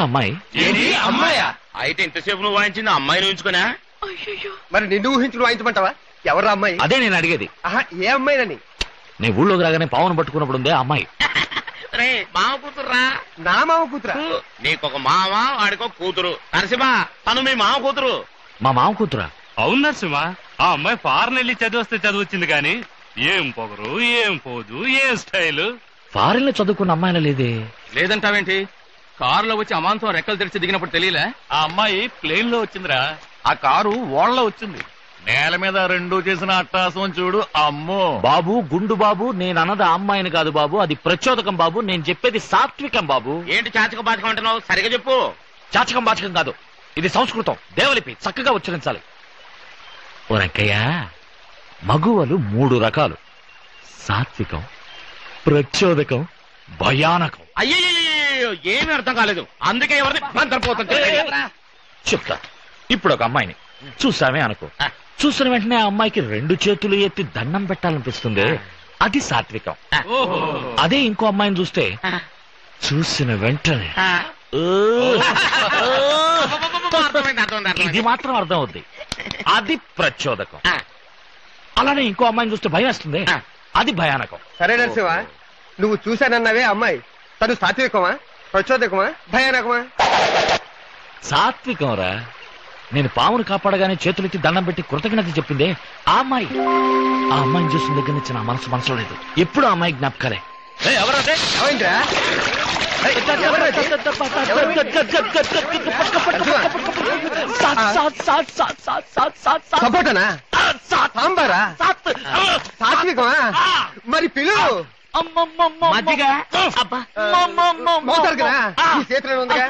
అమ్మాయి? అమ్మాయా? అయితే ఇంతసేపు నువ్వు వాయించింది అమ్మాయిని ఊహించుకున్నా? మరి నిన్ను ఊహించుకుని వాయించమంటావా? ఎవరు అమ్మాయి? అదే నేను అడిగేది. ఏ అమ్మాయినని? నీ ఊళ్ళోకి రాగానే పావును పట్టుకున్నప్పుడు ఉందే అమ్మాయి. మామ కూతురురా. నా మామ కూతురా? నీకొక మామ, వాడికో కూతురు. నరసింహ, తను మీ మామ కూతురు. మా మామ కూతురా? అవును నరసింహ, ఆ అమ్మాయి ఫారెన్ వెళ్ళి చదివస్తే చదివచ్చింది కానీ ఏం పొగరు, ఏం పోదు, ఏం స్టైల్. ఫారెన్ లో చదువుకున్న అమ్మాయిన లేదే. లేదంటావేంటి? కారులో వచ్చి అమాంతం రెక్కలు తెరిచి దిగినప్పుడు తెలియలే? ఆ అమ్మాయి ప్లేన్ లో వచ్చిందిరా. ఆ కారు ఓళ్ళలో వచ్చింది. నేల మీద రెండు చేసిన అట్టాసం చూడు. అమ్మో బాబు, గుండు బాబు, నేను అన్నది అమ్మాయిని కాదు బాబు, అది ప్రచోదకం బాబు. నేను చెప్పేది సాత్వికం బాబు. ఏంటి చాచక బాచకం అంటున్నావు? సరిగా చెప్పు. చాచకం బాచకం కాదు, ఇది సంస్కృతం, దేవలిపి, చక్కగా ఉచ్చరించాలి. ఓ రంకయ్య, మగువలు 3 రకాలు: సాత్వికం, ప్రచోదకం, భయానకం. అయ్యో, ఏమీ అర్థం కాలేదు. అందుకే ఎవరిని బంతరపోతుంది. చెప్తా. ఇప్పుడు ఒక అమ్మాయిని చూసామే అనుకో, చూసిన వెంటనే ఆ అమ్మాయికి 2 చేతులు ఎత్తి దండం పెట్టాలనిపిస్తుంది, అది సాత్వికం. అదే ఇంకో అమ్మాయిని చూస్తే చూసిన వెంటనే ఇది మాత్రం అర్థం అవుద్ది, అది ప్రచోదకం. అలానే ఇంకో అమ్మాయిని చూస్తే భయం వేస్తుంది, అది భయానకం. సరే నరసింహ, నువ్వు చూశానన్నావే అమ్మాయి, తను సాత్వికమా, ప్రచోదకమా, భయానకమా? సాత్వికం రా. నేను పామును కాపాడగానే చేతులెత్తి దండం పెట్టి కృతజ్ఞత చెప్పిందే ఆ అమ్మాయి. ఆ అమ్మాయిని చూసిన దగ్గర నుంచి నా మనసులో లేదు, ఎప్పుడు ఆ అమ్మాయి జ్ఞాపకాలే. సపోటనా? సాంబారా? సాత్వికమా? మరి పిలువు. మోతారు కదా, ఈ చేతిలో ఉందిగా.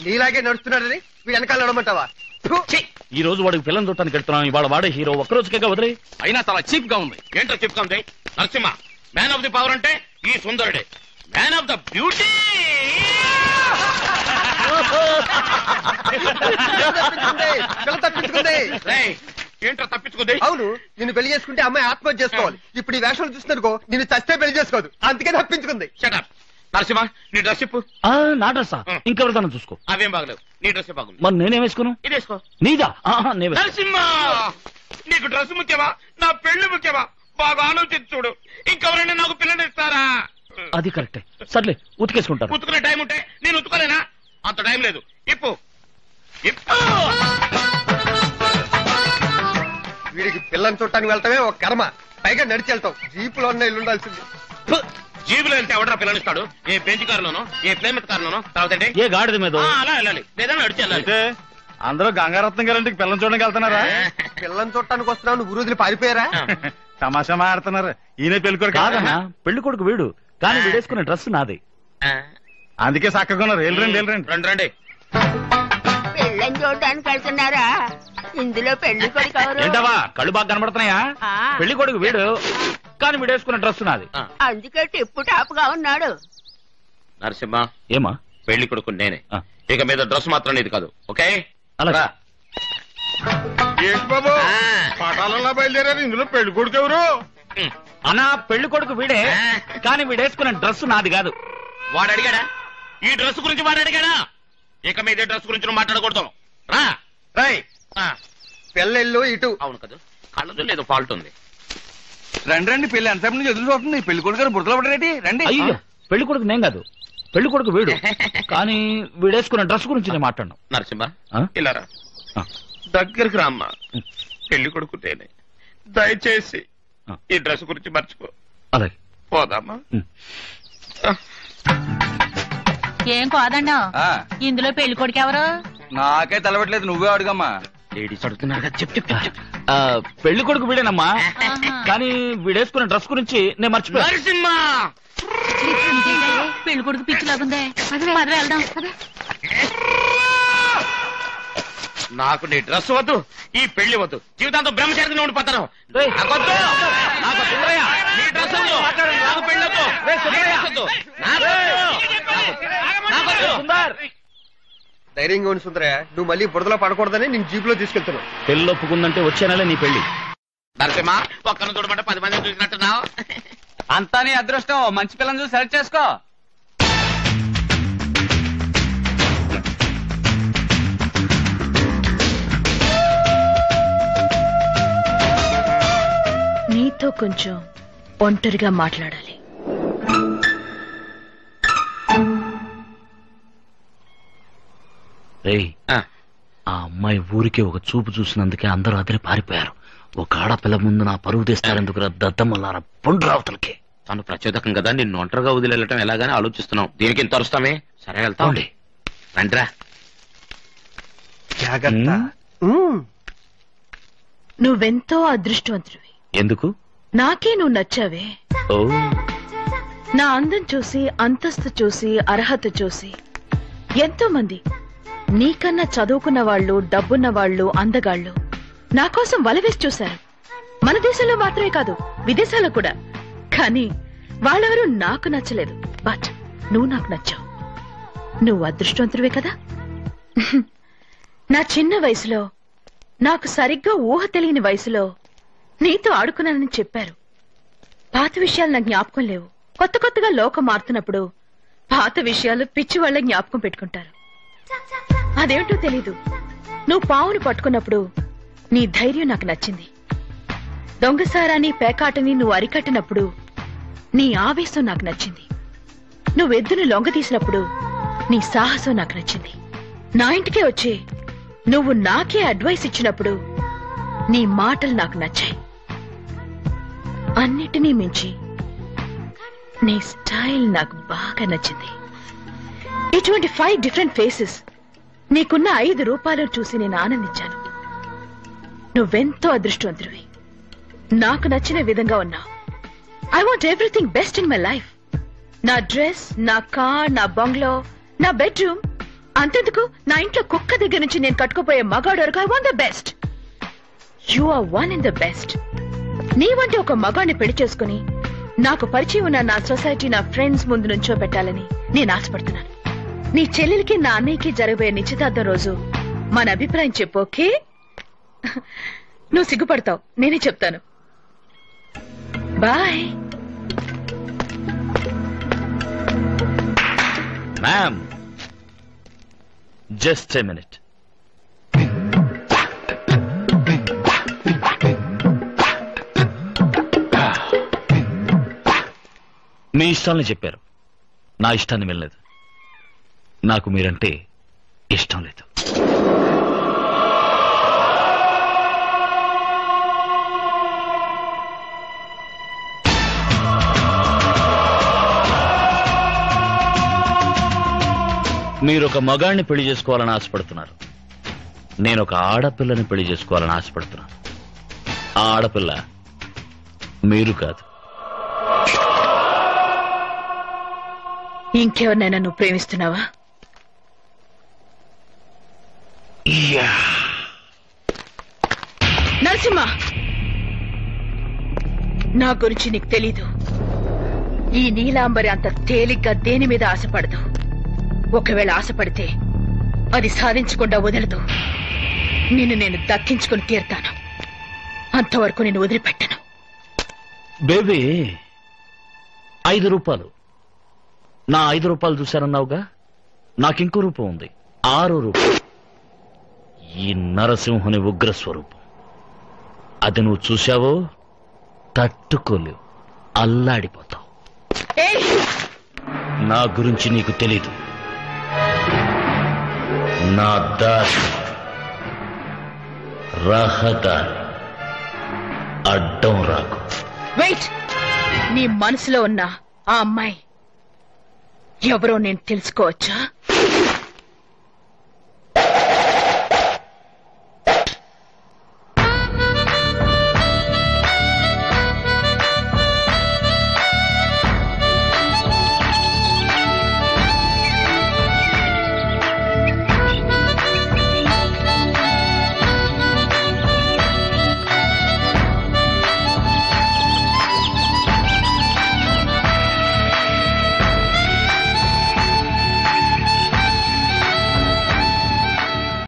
నీలాగే నడుస్తున్నాడని వీడు వెనకాల నడమంటావా? ఈ రోజు వాడికి పిల్లలు చూడటానికి వెళ్తున్నాం, ఇవాళ వాడే హీరో. ఒక్కరోజుకే వదిలే. అయినా చాలా చీప్ గా ఉంది. ఏంటో చీప్ గా ఉంది? Narasimha, man of the power అంటే ఈ సుందరుడే. మ్యాన్ ఆఫ్ ద బ్యూటీ తప్పించుకుంది. ఏంటో తప్పించుకుంది? అవును, నిన్ను పెళ్లి చేసుకుంటే అమ్మాయి ఆత్మహత్య చేసుకోవాలి. ఇప్పుడు ఈ వేషాలు చూస్తున్నారుకో, నిన్ను చస్తే పెళ్లి చేసుకోదు, అందుకే తప్పించుకుంది. షటప్. నరసింహ, నీ డ్రెస్ చెప్పు. నా డ్రెస్సా? ఇంకెవరిదాన్ని చూసుకో. అవేం బాగలేవు, నీ డ్రెస్ బాగుంది. మరి నేనేం వేసుకోను? ఇది వేసుకో. నీదా? నరసింహ, నీకు డ్రెస్ ముఖ్యమా, నా పెళ్లి ముఖ్యమా? బాగా ఆలోచించి చూడు. ఇంకెవరైనా నాకు పిల్లని ఇస్తారా? అది కరెక్టే. సర్లే, ఉతికేసుకుంటాను. ఉతుకునే టైం ఉంటే నేను ఉతుకోలేనా? అంత టైం లేదు. ఇప్పు. వీడికి పిల్లని చుట్టానికి వెళ్తామే ఒక కర్మ, పైగా నడిచి వెళ్తాం. జీపులో ఉన్న ఇల్లు ఉండాల్సింది. జీబులో వెళ్తే ఎవడరా పిల్లనిస్తాడు? ఏ బెంచ్ కారులోనో, ఏ ప్లేమెట్ కారులోనో, తర్వాత ఏ గాడిద మీద అలా వెళ్ళాలి, లేదా నడిచి వెళ్ళాలి. అందరూ గంగారత్నం గారింటికి పిల్లలు చూడడానికి వెళ్తున్నారా? పిల్లని చుట్టానికి వస్తున్నావు, నువ్వు రోజులు పారిపోయారా? తమాషా మాడుతున్నారు. ఈయన పెళ్ళికొడుకు కాదన్నా, పెళ్లి కొడుకు వీడు, కానీ వీడేసుకునే డ్రెస్ నాది. అందుకే చక్కగా వెళ్ళరండి రండి రండి. పెళ్ళని చూడడానికి వెళ్తున్నారా? ఇందులో పెళ్లి కొడుకు ఎవరు? ఏంటవా, కళ్ళు బాగా కనబడుతున్నాయా? పెళ్లి కొడుకు వీడు, కానీ వీడేసుకునే డ్రెస్ నాది. అందుకే టిప్పు టాప్ గా ఉన్నాడు. నరసింహ, ఏమా? పెళ్లి కొడుకు నేనే. ఇక మీద డ్రెస్ మాత్రం నీది కాదు, ఓకే? అలాగా. ఏంటి బాబు పటాలలో బయలుదేరారు, ఇందులో పెళ్లి కొడుకు ఎవరు? అన్నా, పెళ్లి కొడుకు వీడే, కానీ వీడేసుకునే డ్రెస్ నాది కాదు. వాడు అడిగాడా? ఈ డ్రెస్ గురించి వాడు అడిగాడా? ఇక మీద డ్రెస్ గురించి నువ్వు మాట్లాడకూడదు. రా రాయ్, పెళ్ళిళ్ళు ఇటు. అవును కదా, కళ్ళదు లేదు, ఫాల్ట్ ఉంది. రండి రండి, పెళ్లి ఎంతసేపు నుంచి ఎదురు చూస్తుంది. పెళ్లి కొడుకు గారు బుర్రలో పడరేటి? రండి. అయ్యో, పెళ్లి కొడుకు నేను కాదు, పెళ్లి కొడుకు వీడు, కానీ వీడేసుకునే డ్రెస్ గురించి నేను మాట్లాడను. నరసింహ, ఇలా రా. దగ్గరికి రామ్మా. పెళ్లి కొడుకు నేనే, దయచేసి ఈ డ్రెస్ గురించి మర్చిపో. అలాగే, పోదామా? ఏం కాదన్నా, ఇందులో పెళ్లి కొడుకు ఎవరు? నాకే తలబెట్టలేదు, నువ్వే అడుగమ్మా. లేడీస్ అడుగుతున్నారు, చెప్పు. పెళ్లి కొడుకు వీడేనమ్మా, కానీ వీడేసుకునే డ్రెస్ గురించి నేను మర్చిపోయా. నరసింహ, పెళ్లి కొడుకు పిచ్చిలాగుందే, పద వెళ్దాం. నాకు నీ డ్రెస్ వద్దు, ఈ పెళ్లి వద్దు, జీవితాంతం బ్రహ్మచారిగా ఉండిపోతాను. నాకొద్దు, నాకు సుందరయ్య, నీ డ్రెస్ వద్దు, నాకు పెళ్లి వద్దు, నీ డ్రెస్ వద్దు, నాకొద్దు. ధైర్యంగా ఉండి సుందరయ్య, నువ్వు మళ్ళీ బురదలో పడకూడదని నేను జీపులో తీసుకెళ్తున్నావు. పెళ్ళి ఒప్పుకుందంటే వచ్చే నెల నీ పెళ్లి. నరసింహ, ఒక్కను చూడమంటే 10 మంది చూసినట్టున్నావు. అంతా నీ అదృష్టం. మంచి పిల్లని చూసి సెలెక్ట్ చేసుకో. నీతో కొంచెం ఒంటరిగా మాట్లాడాలి. రేయ్, ఆ అమ్మాయి ఊరికే ఒక చూపు చూసినందుకే అందరూ అదిరి పారిపోయారు. ఒక ఆడపిల్ల ముందు నా పరువు తీస్తారెందుకురా దద్దమ్మలారా, పొండ్రు అవతలకి. తను ప్రచోదకం కదా, నిన్ను ఒంటరిగా వదిలేయటం ఎలాగని ఆలోచిస్తున్నావు. దీనికి ఇంత అరుస్తామే? సరే వెళ్తాం, రండిరా. జాగ్రత్త. నువ్వెంతో అదృష్టవంతుడివి. ఎందుకు? నాకే నువ్వు నచ్చావే. ఓ, నా అందం చూసి, అంతస్తు చూసి, అర్హత చూసి ఎంతో మంది నీకన్నా చదువుకున్న వాళ్ళు, డబ్బున్న వాళ్ళు, అందగాళ్ళు నా కోసం వలవేసి చూశారు. మన దేశంలో మాత్రమే కాదు, విదేశాల్లో కూడా. కానీ వాళ్ళెవరూ నాకు నచ్చలేదు. బట్ నువ్వు నాకు నచ్చావు. నువ్వు అదృష్టవంతుడివే కదా. నా చిన్న వయసులో, నాకు సరిగ్గా ఊహ తెలియని వయసులో నీతో ఆడుకున్నానని చెప్పారు. పాత విషయాలు నా జ్ఞాపకం లేవు. కొత్త కొత్తగా లోకం మారుతున్నప్పుడు పాత విషయాలు పిచ్చి వాళ్ళ జ్ఞాపకం పెట్టుకుంటారు. అదేమిటో తెలీదు. నువ్వు పావును పట్టుకున్నప్పుడు నీ ధైర్యం నాకు నచ్చింది. దొంగసారాన్ని, పేకాటని నువ్వు అరికట్టినప్పుడు నీ ఆవేశం నాకు నచ్చింది. నువ్వెద్దును లొంగ తీసినప్పుడు నీ సాహసం నాకు నచ్చింది. నా ఇంటికే వచ్చి నువ్వు నాకే అడ్వైస్ ఇచ్చినప్పుడు నీ మాటలు నాకు నచ్చాయి. అన్నిటినీ మించి నీ స్టైల్ నాకు బాగా నచ్చింది. ఇటువంటి 5 డిఫరెంట్ ఫేసెస్, నీకున్న 5 రూపాయలు చూసి నేను ఆనందించాను. నువ్వెంతో అదృష్టవంతుడివి. నాకు నచ్చిన విధంగా ఉన్నావు. I want everything best in my life. నా డ్రెస్, నా కార్, నా బంగ్లో, నా బెడ్రూమ్, అంతెందుకు నా ఇంట్లో కుక్క దగ్గర నుంచి నేను కట్టుకుపోయే మగాడు వరకు I want the best. You are one in the best. నీ వంటి ఒక మగాడిని పెళ్లి చేసుకుని నాకు పరిచయం ఉన్న నా సొసైటీ, నా ఫ్రెండ్స్ ముందు నుంచో పెట్టాలని నేను ఆశపడుతున్నాను. నీ చెల్లెలికి, నా అన్నయ్యకి జరగబోయే నిశ్చితార్థం రోజు మన అభిప్రాయం చెప్పు, ఓకే? నువ్వు సిగ్గుపడతావు, నేనే చెప్తాను. Bye. Ma'am, just a minute. మీ ఇష్టాన్ని చెప్పారు, నా ఇష్టాన్ని వినలేదు. నాకు మీరంటే ఇష్టం లేదు. మీరు ఒక మగాడిని పెళ్లి చేసుకోవాలని ఆశపడుతున్నారు. నేను ఒక ఆడపిల్లని పెళ్లి చేసుకోవాలని ఆశపడుతున్నాను. ఆ ఆడపిల్ల మీరు కాదు. ఇంకెవరినైనా నువ్వు ప్రేమిస్తున్నావా? నరసింహ, నా గురించి నీకు తెలీదు. ఈ నీలాంబరి అంత తేలిగ్గా దేని మీద ఆశపడదు. ఒకవేళ ఆశపడితే అది సాధించకుండా వదలదు. నిన్ను నేను దక్కించుకుని తీరుతాను. అంతవరకు నేను వదిలిపెట్టను. బేబీ, 5 రూపాయలు. నా 5 రూపాయలు చూశారన్నావుగా, నాకింకో రూపం ఉంది. 6 రూపాయలు. ఈ నరసింహుని ఉగ్రస్వరూపం. అది నువ్వు చూశావో తట్టుకోలేవు, అల్లాడిపోతావు. నా గురించి నీకు తెలీదు. నా దారి రహదారి, అడ్డం రాకు. వెయిట్. నీ మనసులో ఉన్న ఆ అమ్మాయి ఎవరో నేను తెలుసుకోవచ్చా?